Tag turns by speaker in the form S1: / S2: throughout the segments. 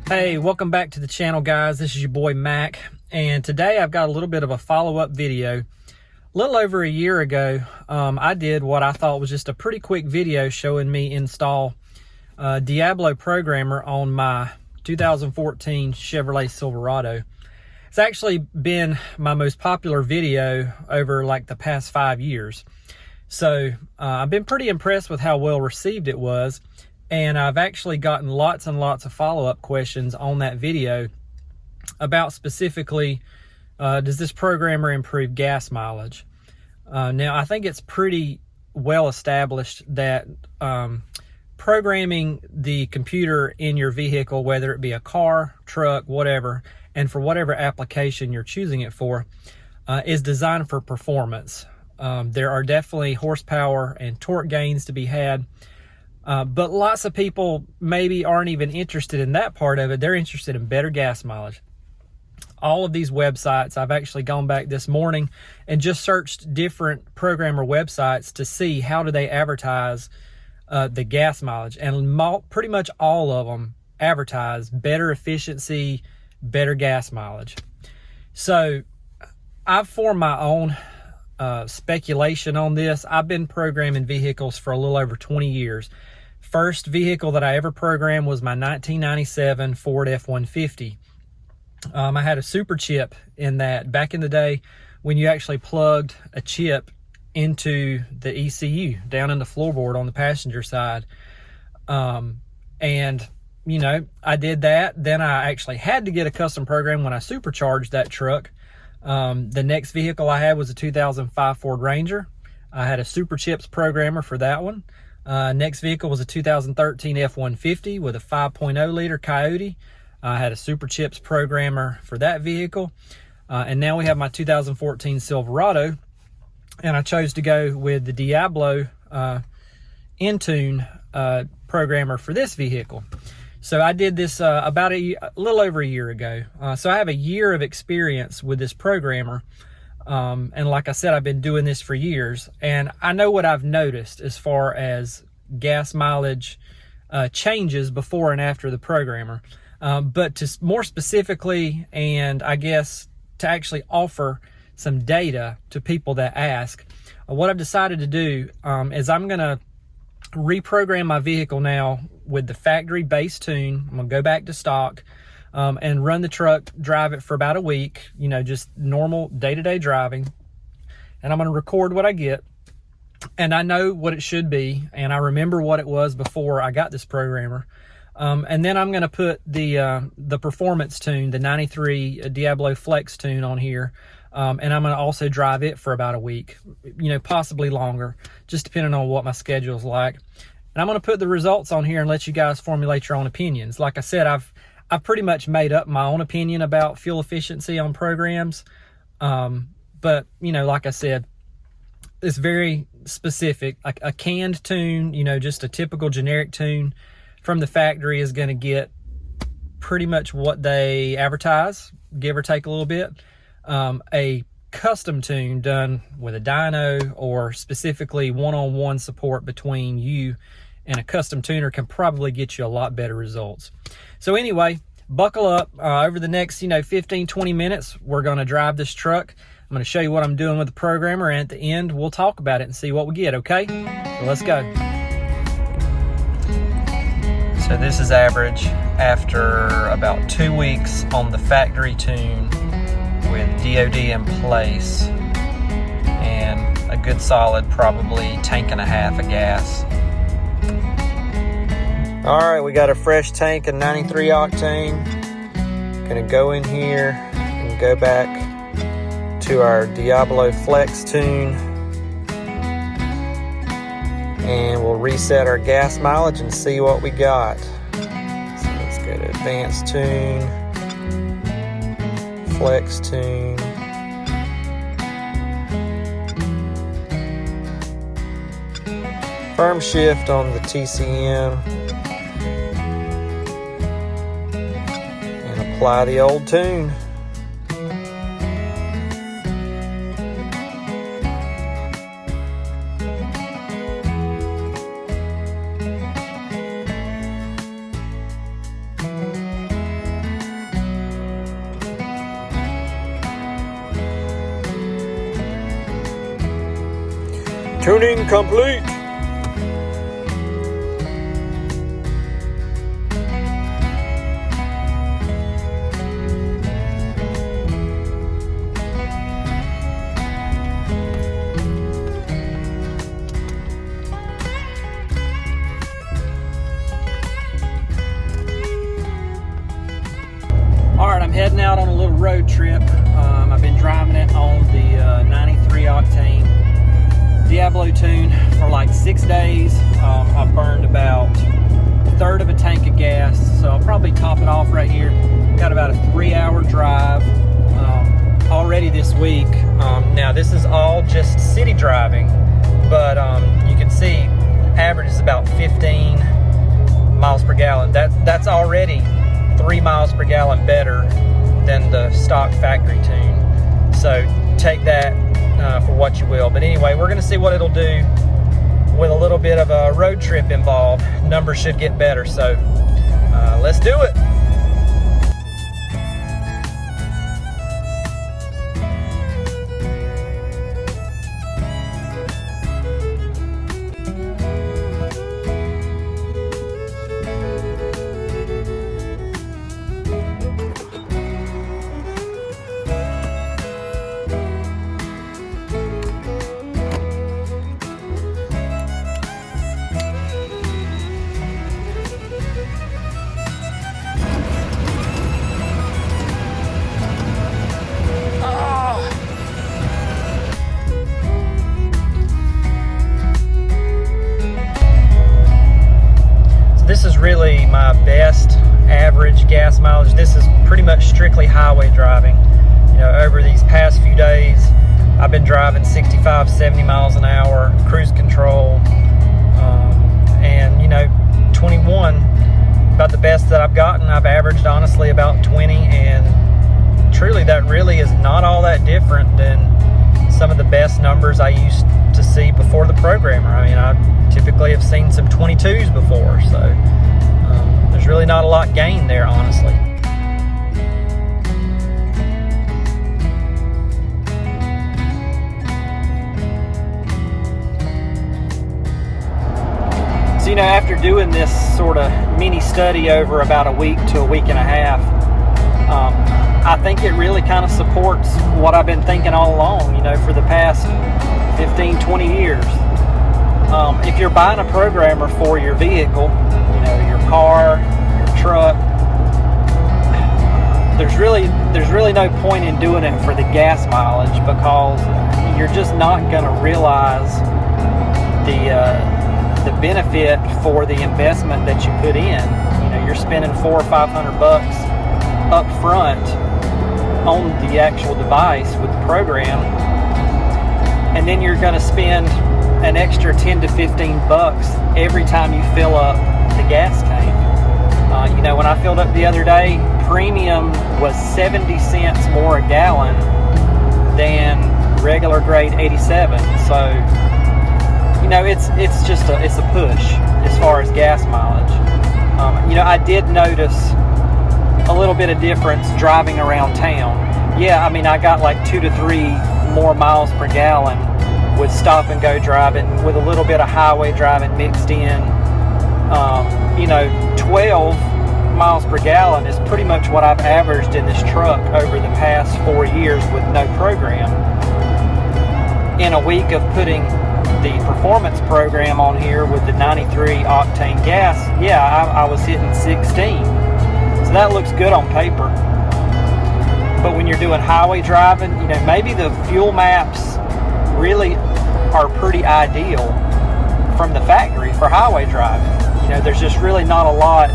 S1: Hey, welcome back to the channel, guys. This is your boy Mac, and today I've got a little bit of a follow-up video. A little over a year ago, I did what I thought was just a pretty quick video showing me install Diablo programmer on my 2014 Chevrolet Silverado. It's actually been my most popular video over like the past 5 years. So I've been pretty impressed with how well received it was. And I've actually gotten lots and lots of follow-up questions on that video about specifically, does this programmer improve gas mileage? Now, I think it's pretty well established that programming the computer in your vehicle, whether it be a car, truck, whatever, and for whatever application you're choosing it for, is designed for performance. There are definitely horsepower and torque gains to be had. But lots of people maybe aren't even interested in that part of it. They're interested in better gas mileage. All of these websites, I've actually gone back this morning and just searched different programmer websites to see how do they advertise the gas mileage. And pretty much all of them advertise better efficiency, better gas mileage. So I've formed my own speculation on this. I've been programming vehicles for a little over 20 years. First vehicle that I ever programmed was my 1997 Ford F-150. I had a super chip in that back in the day when you actually plugged a chip into the ECU down in the floorboard on the passenger side. And, you know, I did that. Then I actually had to get a custom program when I supercharged that truck. The next vehicle I had was a 2005 Ford Ranger. I had a super chips programmer for that one. Next vehicle was a 2013 F-150 with a 5.0 liter Coyote. I had a super chips programmer for that vehicle. And now we have my 2014 Silverado. And I chose to go with the Diablo INTUNE programmer for this vehicle. So I did this about a little over a year ago. So I have a year of experience with this programmer. And like I said, I've been doing this for years. And I know what I've noticed as far as gas mileage changes before and after the programmer. But to more specifically, and I guess to actually offer some data to people that ask, what I've decided to do is I'm going to reprogram my vehicle now with the factory base tune. I'm gonna go back to stock and run the truck, drive it for about a week, you know, just normal day-to-day driving. And I'm gonna record what I get. And I know what it should be, and I remember what it was before I got this programmer. And then I'm gonna put the performance tune, the 93 Diablo Flex tune on here. And I'm gonna also drive it for about a week, you know, possibly longer, just depending on what my schedule's like. And I'm gonna put the results on here and let you guys formulate your own opinions. Like I said, I've pretty much made up my own opinion about fuel efficiency on programs. But, you know, like I said, it's very specific. Like a canned tune, you know, just a typical generic tune from the factory is gonna get pretty much what they advertise, give or take a little bit. A custom tune done with a dyno or specifically one-on-one support between you and a custom tuner can probably get you a lot better results. So anyway, buckle up. Over the next, 15, 20 minutes, we're going to drive this truck. I'm going to show you what I'm doing with the programmer, and at the end, we'll talk about it and see what we get, okay? So let's go. So this is average after about 2 weeks on the factory tune with DOD in place and a good solid probably tank and a half of gas. All right, we got a fresh tank of 93 octane. Gonna go in here and go back to our Diablo Flex tune, and we'll reset our gas mileage and see what we got. So let's go to advanced tune, Flex tune. Firm shift on the TCM. And apply the old tune. Tuning complete. Alright, I'm heading out on a little road trip. I've been driving it on the 93 octane Diablo tune for like 6 days. I've burned about a third of a tank of gas, so I'll probably top it off right here. Got about a 3-hour drive already this week. Now this is all just city driving, but you can see average is about 15 miles per gallon. That's already 3 miles per gallon better than the stock factory tune. So take that for what you will. But anyway, we're going to see what it'll do with a little bit of a road trip involved. Numbers should get better. So let's do it. This is really my best average gas mileage. This is pretty much strictly highway driving. You know, over these past few days, I've been driving 65, 70 miles an hour, cruise control, and you know, 21, about the best that I've gotten. I've averaged honestly about 20, and truly that really is not all that different than some of the best numbers I used to see before the programmer. I mean, I typically have seen some 22s before, so there's really not a lot gained there, honestly. So, you know, after doing this sort of mini study over about a week to a week and a half, I think it really kind of supports what I've been thinking all along, you know, for the past 15, 20 years. If you're buying a programmer for your vehicle, you know, your car, your truck, there's really no point in doing it for the gas mileage, because you're just not going to realize the benefit for the investment that you put in. You know, you're spending $400 or $500 up front on the actual device with the program, and then you're going to spend an extra 10 to 15 bucks every time you fill up the gas tank. You know, when I filled up the other day, premium was 70 cents more a gallon than regular grade 87. So, you know, it's a push as far as gas mileage. You know, I did notice a little bit of difference driving around town. Yeah, I mean, I got like 2 to 3 more miles per gallon with stop and go driving, with a little bit of highway driving mixed in. You know, 12 miles per gallon is pretty much what I've averaged in this truck over the past 4 years with no program. In a week of putting the performance program on here with the 93 octane gas, yeah, I was hitting 16. So that looks good on paper. But when you're doing highway driving, you know, maybe the fuel maps really are pretty ideal from the factory for highway driving. You know, there's just really not a lot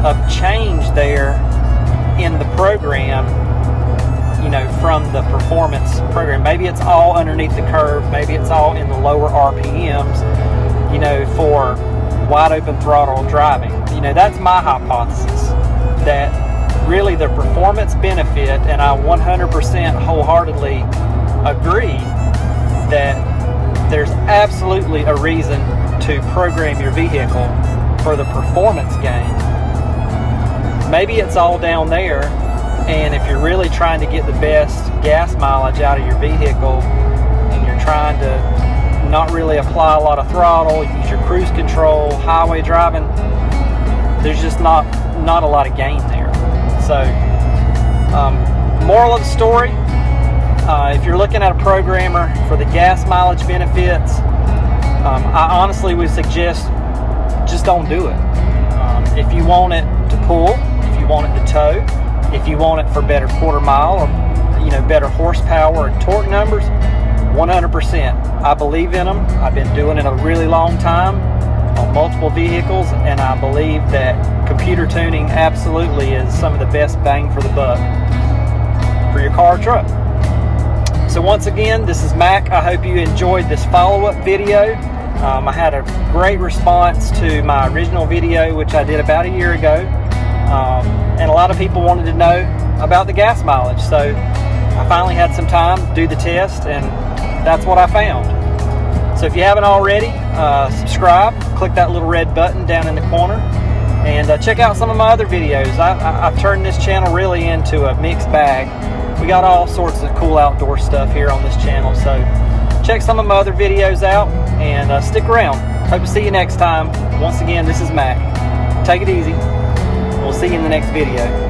S1: of change there in the program, you know, from the performance program. Maybe it's all underneath the curve, maybe it's all in the lower RPMs, you know, for wide open throttle driving. You know, that's my hypothesis, that really the performance benefit, and I 100% wholeheartedly agree that there's absolutely a reason to program your vehicle for the performance gain. Maybe it's all down there, and if you're really trying to get the best gas mileage out of your vehicle, and you're trying to not really apply a lot of throttle, use your cruise control, highway driving, there's just not a lot of gain there. So moral of the story, if you're looking at a programmer for the gas mileage benefits, I honestly would suggest just don't do it. If you want it to pull, if you want it to tow, if you want it for better quarter mile or better horsepower and torque numbers, 100%. I believe in them. I've been doing it a really long time on multiple vehicles, and I believe that computer tuning absolutely is some of the best bang for the buck for your car or truck. So once again, this is Mac. I hope you enjoyed this follow-up video. I had a great response to my original video, which I did about a year ago, and a lot of people wanted to know about the gas mileage. So I finally had some time to do the test, and that's what I found. So if you haven't already, subscribe, click that little red button down in the corner, and check out some of my other videos. I've turned this channel really into a mixed bag. We got all sorts of cool outdoor stuff here on this channel, so check some of my other videos out, and stick around. Hope to see you next time. Once again, this is Mac. Take it easy. We'll see you in the next video.